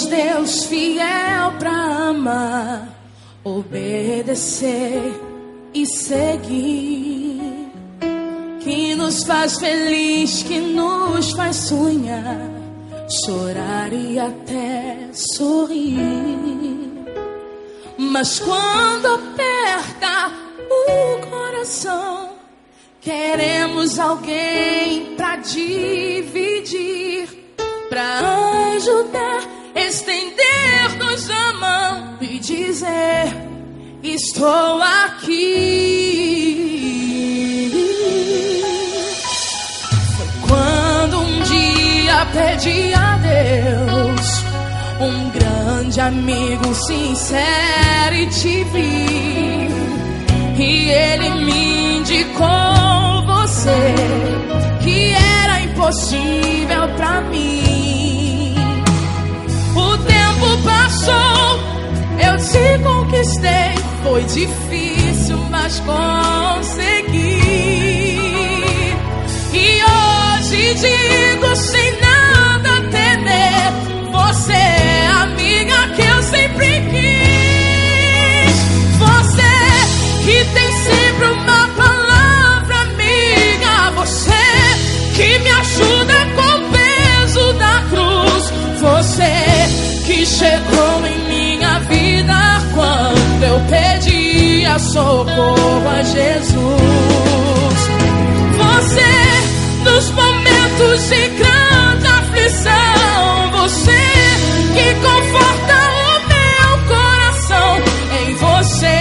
Deus fiel pra amar, obedecer e seguir, que nos faz feliz, que nos faz sonhar, chorar e até sorrir. Mas quando aperta o coração, queremos alguém pra dividir, pra ajudar, estender-nos a mão e dizer: estou aqui. Foi quando um dia pedi a Deus um grande amigo sincero e te vi, e ele me indicou você, que era impossível pra mim. O tempo passou, eu te conquistei, foi difícil, mas consegui. E hoje digo sem nada temer, você é a amiga que eu sempre quis. Você que tem sempre uma palavra amiga, você que me ajuda com o peso da cruz, você que chegou em minha vida quando eu pedia socorro a Jesus. Você nos momentos de grande aflição, você que conforta o meu coração. Em você,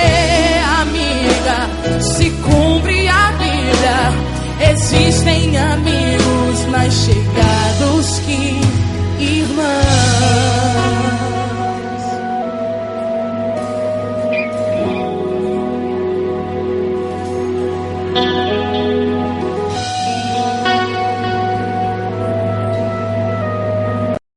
amiga, se cumpre a vida. Existem amigos, mas chegar